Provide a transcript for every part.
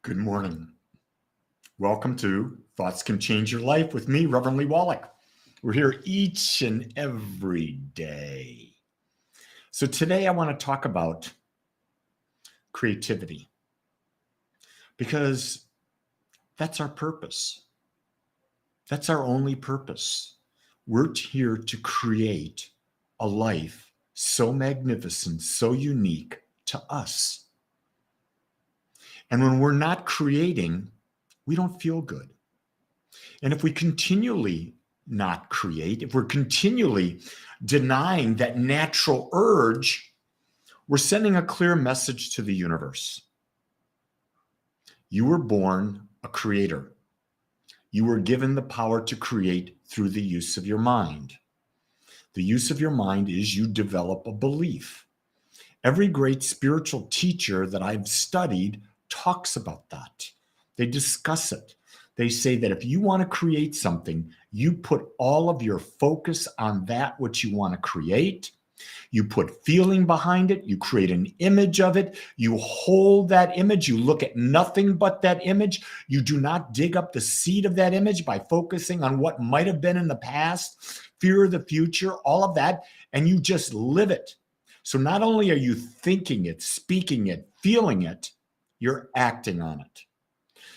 Good morning. Welcome to Thoughts Can Change Your Life with me, Reverend Wolak. We're here each and every day. So today I want to talk about creativity because that's our purpose. That's our only purpose. We're here to create a life so magnificent, so unique to us. And when we're not creating, we don't feel good. And if we continually not create, if we're continually denying that natural urge, we're sending a clear message to the universe. You were born a creator. You were given the power to create through the use of your mind. The use of your mind is you develop a belief. Every great spiritual teacher that I've studied talks about that. They discuss it. They say that if you want to create something, you put all of your focus on that which you want to create. You put feeling behind it. You create an image of it. You hold that image. You look at nothing but that image. You do not dig up the seed of that image by focusing on what might have been in the past, fear of the future, all of that, and you just live it. So not only are you thinking it, speaking it, feeling it, you're acting on it.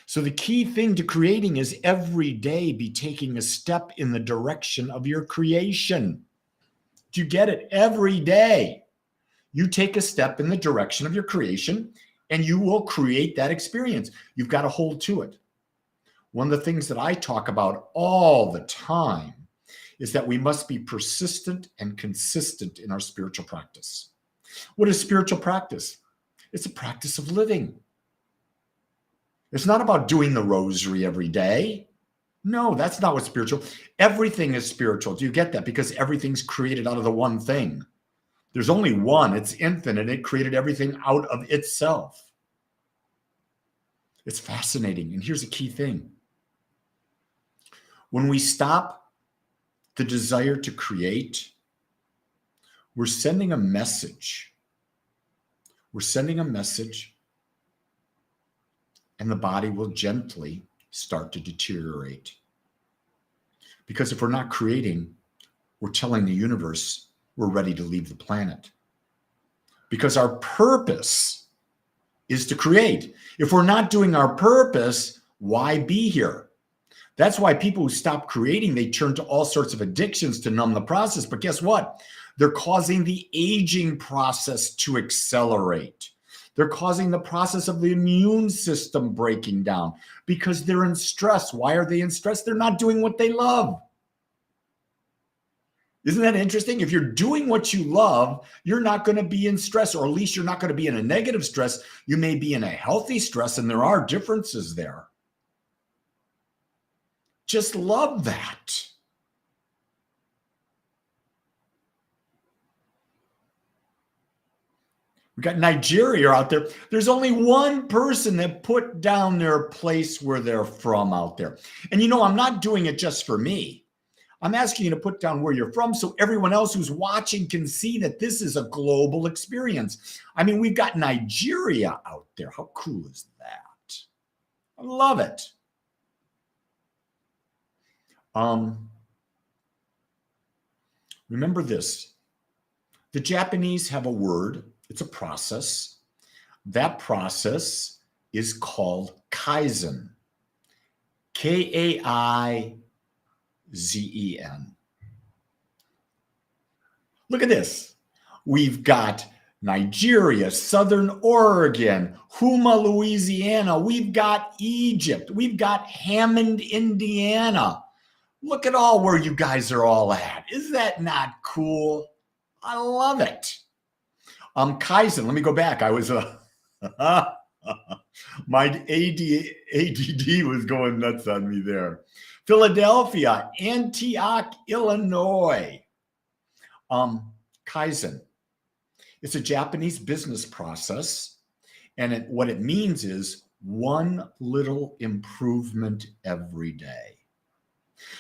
So the key thing to creating is every day be taking a step in the direction of your creation. Do you get it? Every day you take a step in the direction of your creation and you will create that experience. You've got to hold to it. One of the things that I talk about all the time is that we must be persistent and consistent in our spiritual practice. What is spiritual practice? It's a practice of living. It's not about doing the rosary every day. No, that's not what's spiritual. Everything is spiritual. Do you get that? Because everything's created out of the one thing. There's only one. It's infinite. It created everything out of itself. It's fascinating. And here's a key thing. When we stop the desire to create, we're sending a message. We're sending a message, and the body will gently start to deteriorate. Because if we're not creating, we're telling the universe we're ready to leave the planet. Because our purpose is to create. If we're not doing our purpose, why be here? That's why people who stop creating, they turn to all sorts of addictions to numb the process. But guess what? They're causing the aging process to accelerate. They're causing the process of the immune system breaking down because they're in stress. Why are they in stress? They're not doing what they love. Isn't that interesting? If you're doing what you love, you're not going to be in stress, or at least you're not going to be in a negative stress. You may be in a healthy stress, and there are differences there. Just love that. We got Nigeria out there. There's only one person that put down their place where they're from out there. And you know, I'm not doing it just for me. I'm asking you to put down where you're from so everyone else who's watching can see that this is a global experience. I mean, we've got Nigeria out there. How cool is that? I love it. Remember this. The Japanese have a word. It's a process. That process is called Kaizen. Kaizen. Look at this. We've got Nigeria, Southern Oregon, Houma, Louisiana. We've got Egypt. We've got Hammond, Indiana. Look at all where you guys are all at. Is that not cool? I love it. Kaizen, let me go back. I was my ADD was going nuts on me there. Philadelphia, Antioch, Illinois. Kaizen. It's a Japanese business process. And what it means is one little improvement every day.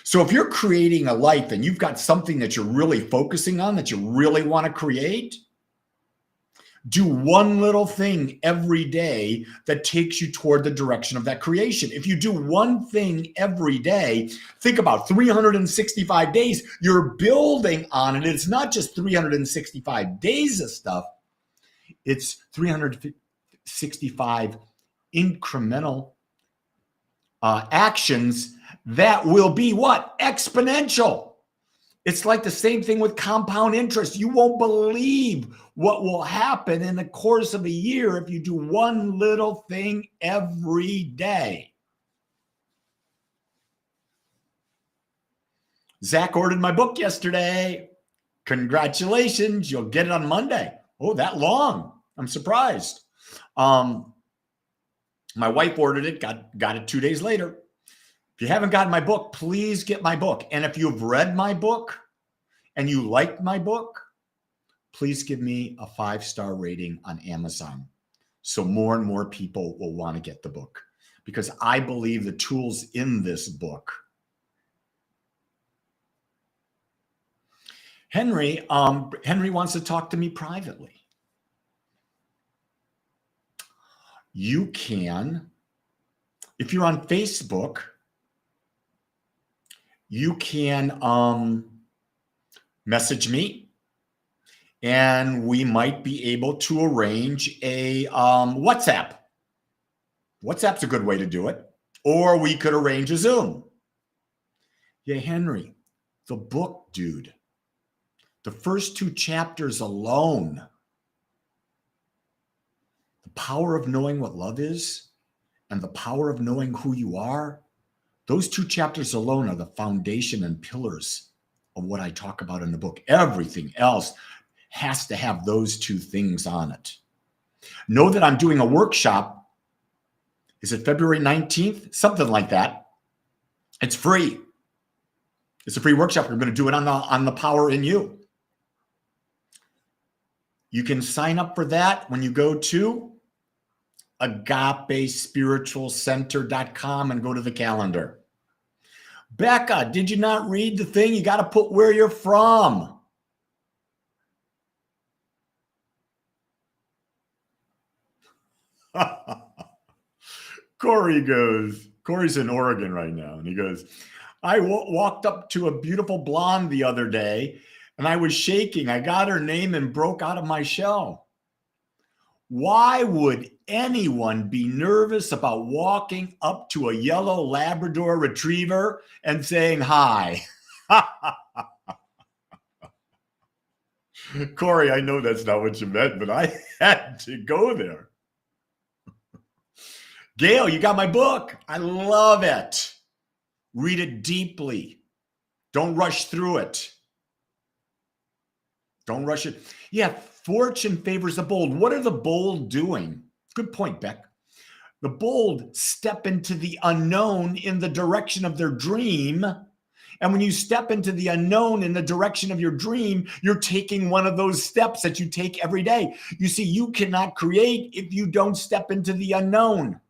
So if you're creating a life and you've got something that you're really focusing on, that you really want to create, Do one little thing every day that takes you toward the direction of that creation. If you do one thing every day, think about 365 days, you're building on it. It's not just 365 days of stuff, it's 365 incremental actions that will be what? Exponential. It's like the same thing with compound interest. You won't believe what will happen in the course of a year if you do one little thing every day. Zach ordered my book yesterday. Congratulations. You'll get it on Monday. Oh, that long. I'm surprised. My wife ordered it, got it 2 days later. If you haven't gotten my book, please get my book. And if you've read my book and you like my book, please give me a 5-star rating on Amazon so more and more people will want to get the book, because I believe the tools in this book. Henry wants to talk to me privately. You can, if you're on Facebook, you can message me, and we might be able to arrange a WhatsApp. WhatsApp's a good way to do it. Or we could arrange a Zoom. Yeah, Henry, the book, dude. The first 2 chapters alone. The power of knowing what love is and the power of knowing who you are. Those 2 chapters alone are the foundation and pillars of what I talk about in the book. Everything else has to have those 2 things on it. Know that I'm doing a workshop. Is it February 19th? Something like that. It's free. It's a free workshop. We're going to do it on the power in you. You can sign up for that when you go to agapespiritualcenter.com and go to the calendar. Becca, did you not read the thing? You got to put where you're from. Corey's in Oregon right now, and he goes, I walked up to a beautiful blonde the other day, and I was shaking. I got her name and broke out of my shell. Why would anyone be nervous about walking up to a yellow Labrador retriever and saying hi? Corey, I know that's not what you meant, but I had to go there. Gail, you got my book. I love it. Read it deeply. Don't rush through it. Don't rush it. Yeah, fortune favors the bold. What are the bold doing? Good point, Beck. The bold step into the unknown in the direction of their dream. And when you step into the unknown in the direction of your dream, you're taking one of those steps that you take every day. You see, you cannot create if you don't step into the unknown.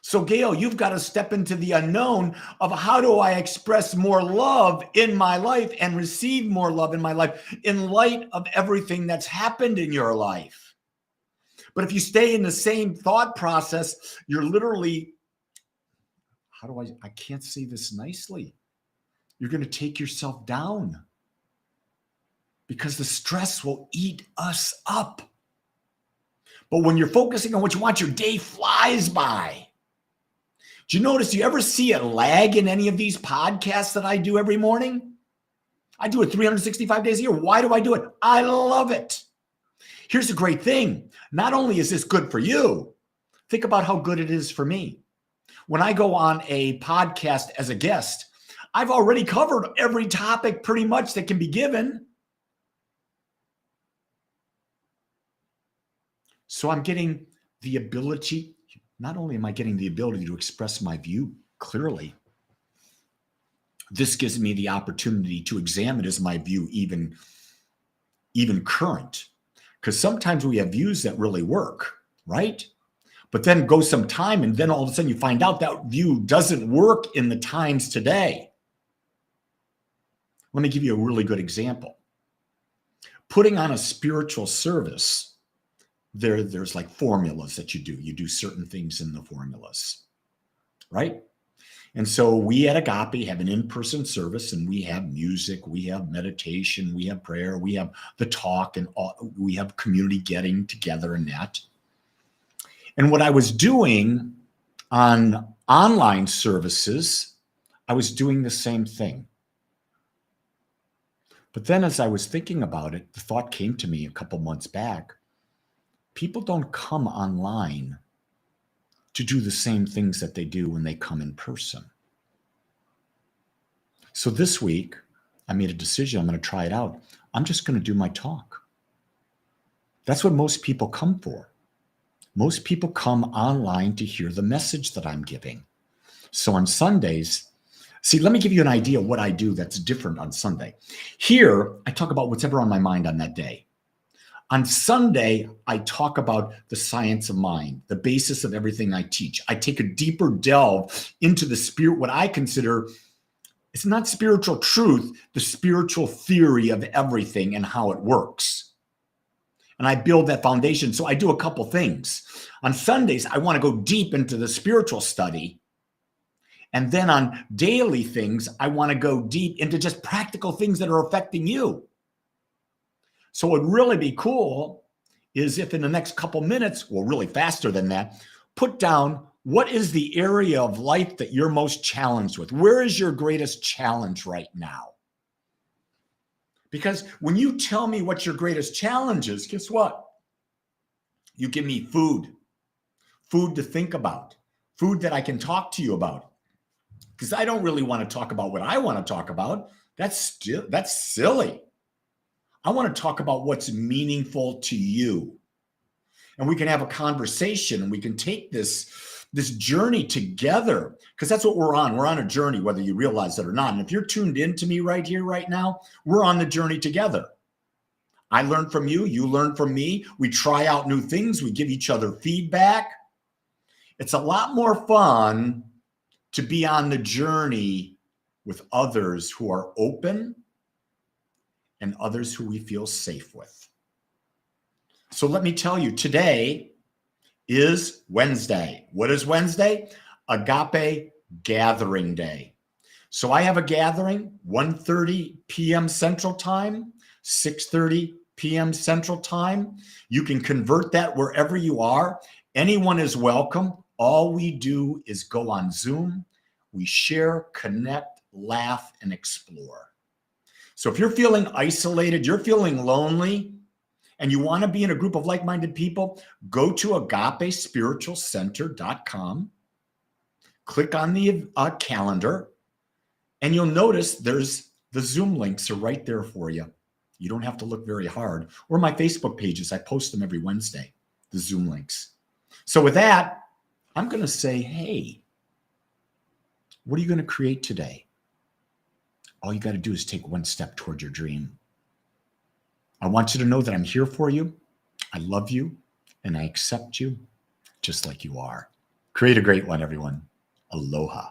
So, Gail, you've got to step into the unknown of how do I express more love in my life and receive more love in my life in light of everything that's happened in your life. But if you stay in the same thought process, you're literally, I can't say this nicely. You're going to take yourself down because the stress will eat us up. But when you're focusing on what you want, your day flies by. Do you notice, do you ever see a lag in any of these podcasts that I do every morning? I do it 365 days a year. Why do I do it? I love it. Here's the great thing. Not only is this good for you, think about how good it is for me. When I go on a podcast as a guest, I've already covered every topic pretty much that can be given. So I'm getting the ability. Not only am I getting the ability to express my view clearly, this gives me the opportunity to examine, is my view even current? Because sometimes we have views that really work, right? But then goes some time, and then all of a sudden you find out that view doesn't work in the times today. Let me give you a really good example. putting on a spiritual service, there's like formulas that you do. You do certain things in the formulas, right? And so we at Agape have an in-person service, and we have music, we have meditation, we have prayer, we have the talk, and we have community getting together and that. And what I was doing on online services, I was doing the same thing. But then as I was thinking about it, the thought came to me a couple months back, people don't come online to do the same things that they do when they come in person. So this week, I made a decision. I'm going to try it out. I'm just going to do my talk. That's what most people come for. Most people come online to hear the message that I'm giving. So on Sundays, see, let me give you an idea of what I do that's different on Sunday. Here, I talk about what's ever on my mind on that day. On Sunday, I talk about the science of mind, the basis of everything I teach. I take a deeper delve into the spirit, what I consider, it's not spiritual truth, the spiritual theory of everything and how it works. And I build that foundation. So I do a couple things. On Sundays, I want to go deep into the spiritual study. And then on daily things, I want to go deep into just practical things that are affecting you. So what would really be cool is if in the next couple minutes, well, really faster than that, put down what is the area of life that you're most challenged with? Where is your greatest challenge right now? Because when you tell me what your greatest challenge is, guess what? You give me food to think about, food that I can talk to you about. Because I don't really want to talk about what I want to talk about. That's silly. I want to talk about what's meaningful to you. And we can have a conversation, and we can take this journey together, because that's what we're on. We're on a journey, whether you realize it or not. And if you're tuned into me right here, right now, we're on the journey together. I learn from you. You learn from me. We try out new things. We give each other feedback. It's a lot more fun to be on the journey with others who are open and others who we feel safe with. So let me tell you, today is Wednesday. What is Wednesday? Agape Gathering Day. So I have a gathering, 1:30 p.m. Central Time, 6:30 p.m. Central Time. You can convert that wherever you are. Anyone is welcome. All we do is go on Zoom. We share, connect, laugh, and explore. So if you're feeling isolated, you're feeling lonely, and you want to be in a group of like-minded people, go to agapespiritualcenter.com, click on the calendar, and you'll notice there's the Zoom links are right there for you. You don't have to look very hard. Or my Facebook pages, I post them every Wednesday, the Zoom links. So with that, I'm going to say, hey, what are you going to create today? All you got to do is take one step toward your dream. I want you to know that I'm here for you. I love you, and I accept you just like you are. Create a great one, everyone. Aloha.